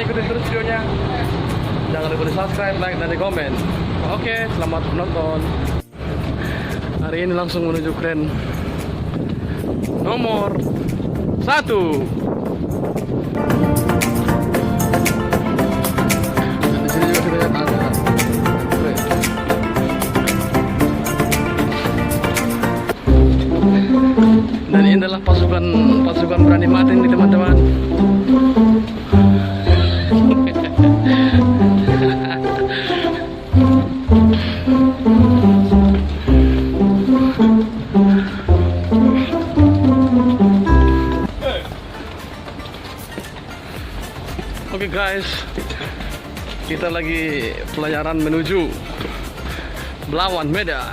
ikutin terus videonya. Jangan lupa di subscribe, like, dan di komen. Oke, selamat menonton. Hari ini langsung menuju kren nomor 1. Di sini juga kita lihat ada kren. Dan ini adalah pasukan berani mati nih teman-teman. Oke guys, kita lagi pelayaran menuju Belawan, Medan.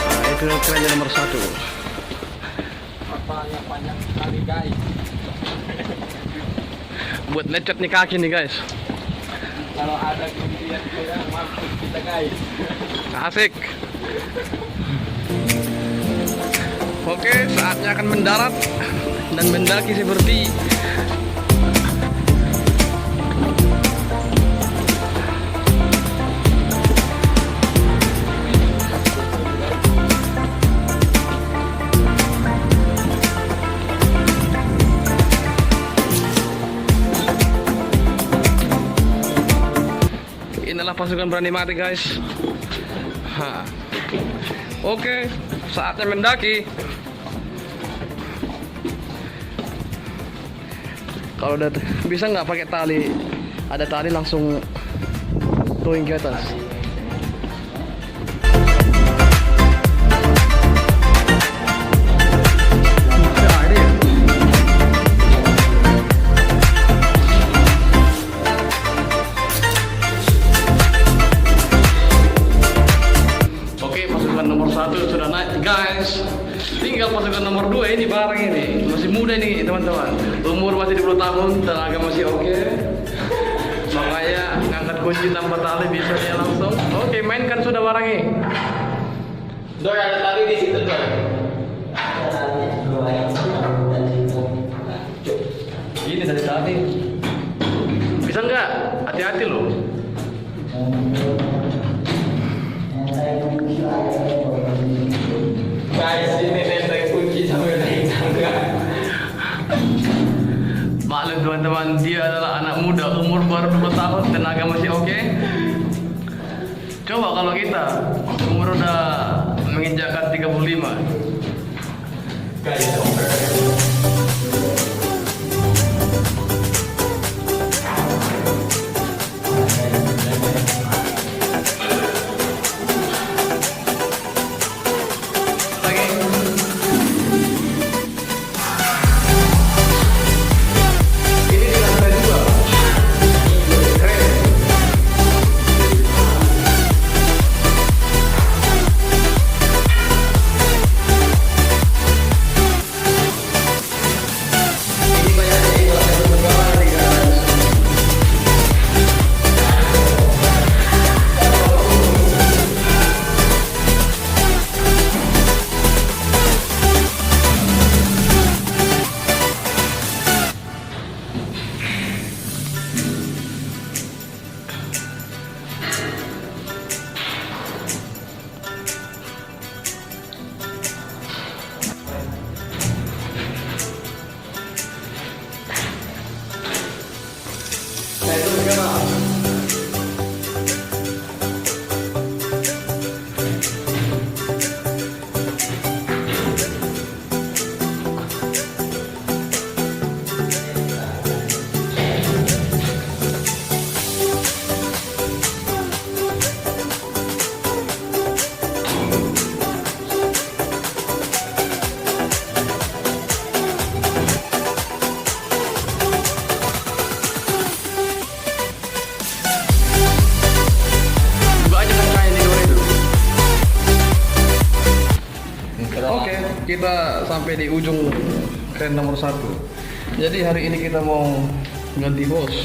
Nah, itu kerennya nomor 1. Kapalnya panjang sekali guys. Buat lecet nih kaki nih guys. Kalau ada kemudian kita mampus kita guys. Asik. Oke, saatnya akan mendarat dan mendaki seperti inilah pasukan berani mati guys. Oke, saatnya mendaki. Kalau udah bisa nggak pakai tali, ada tali langsung towing ke atas. Oke, pasukan nomor 1 sudah naik guys. Tinggal pasukan nomor 2 ini bareng ini. Masih muda nih teman-teman. Umur masih 20 tahun, tenaga masih oke. Makanya ngangkat kunci tanpa tali bisa dia langsung. Oke, mainkan sudah barang ini. Doi ada tali di situ Doi. Ini dari tadi. Bisa nggak? Hati-hati loh. Guys, ini nenteng kunci sampai naik tangga. Maklum teman-teman, dia adalah anak muda, umur baru 20 tahun, tenaga masih oke. Coba kalau kita umur udah menginjakkan 35. Guys, kita sampai di ujung kren nomor 1. Jadi hari ini kita mau ganti hose.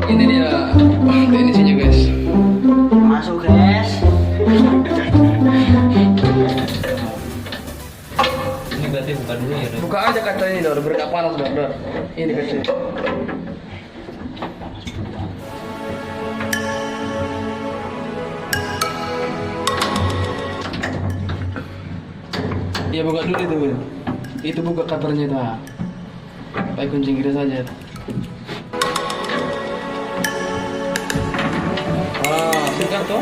Ini dia teknisinya guys. Masuk guys. Ini berarti buka dulu ya. Buka aja kaca ini udah berkak panas udah. Ini kaca. Iya buka dulu itu. Itu buka covernya itu. Pakai kunci Inggris saja. Sikat toh?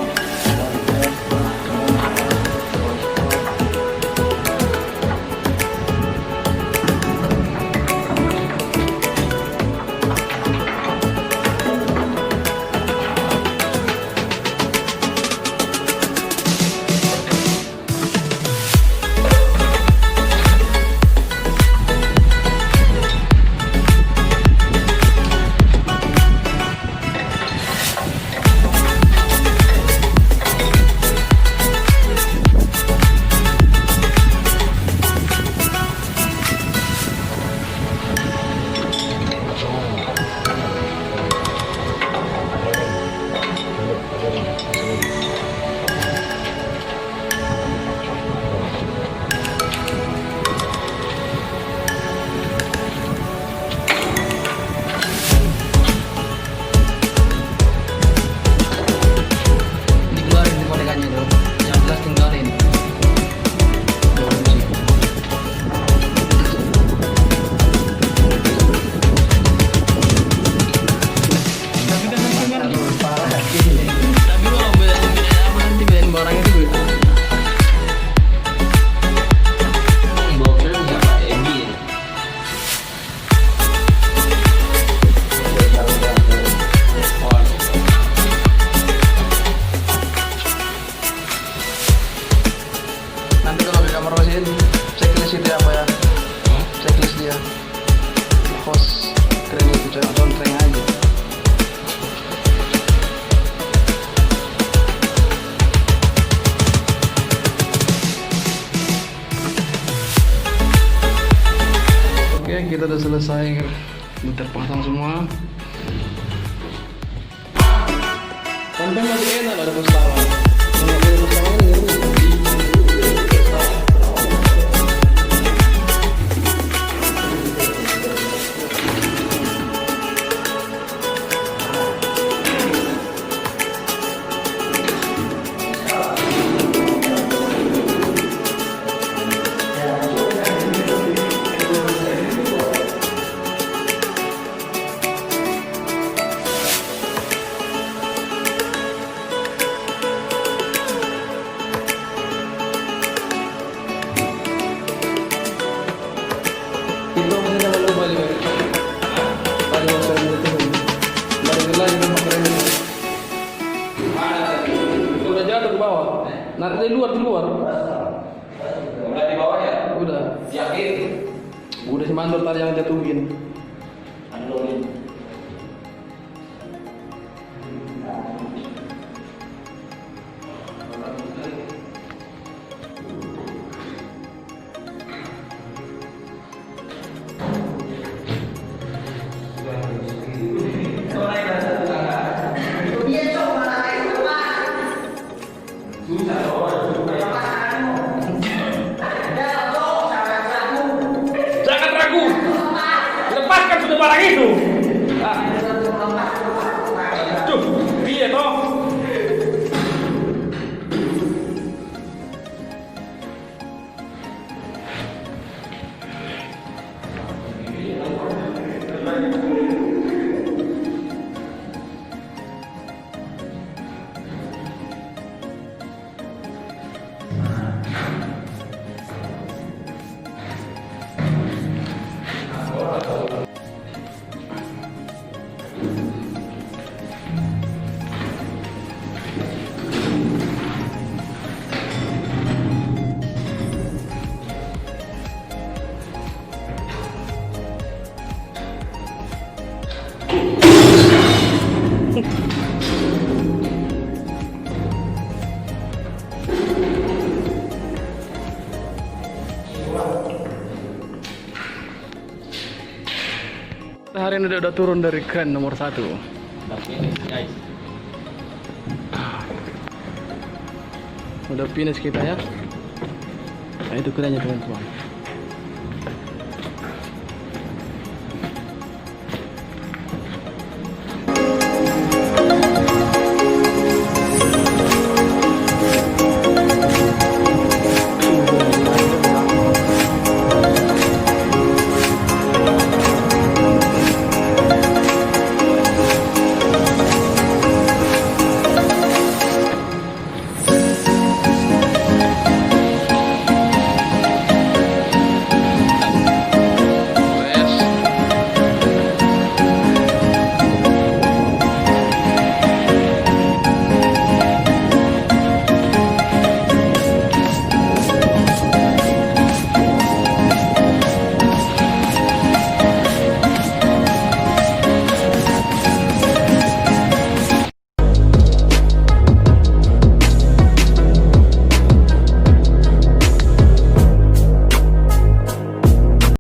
checklist itu apa ya? Checklist dia. Host keren itu coy, contreng aja. Oke, kita udah selesai terpasang semua. Sampai masih enak ada pesawat. Kalau ada pesawat ini udah jatuh ke bawah. Nanti di luar. Udah di bawah ya? Udah. Yakin? Udah si mandor tadi yang jatuhin. Jangan ragu. Lepaskan sudah barang itu. Tuh, iya toh. Hari ini udah turun dari kren nomor 1. Udah finish guys. Udah finish kita ya. Nah itu kerennya teman-teman.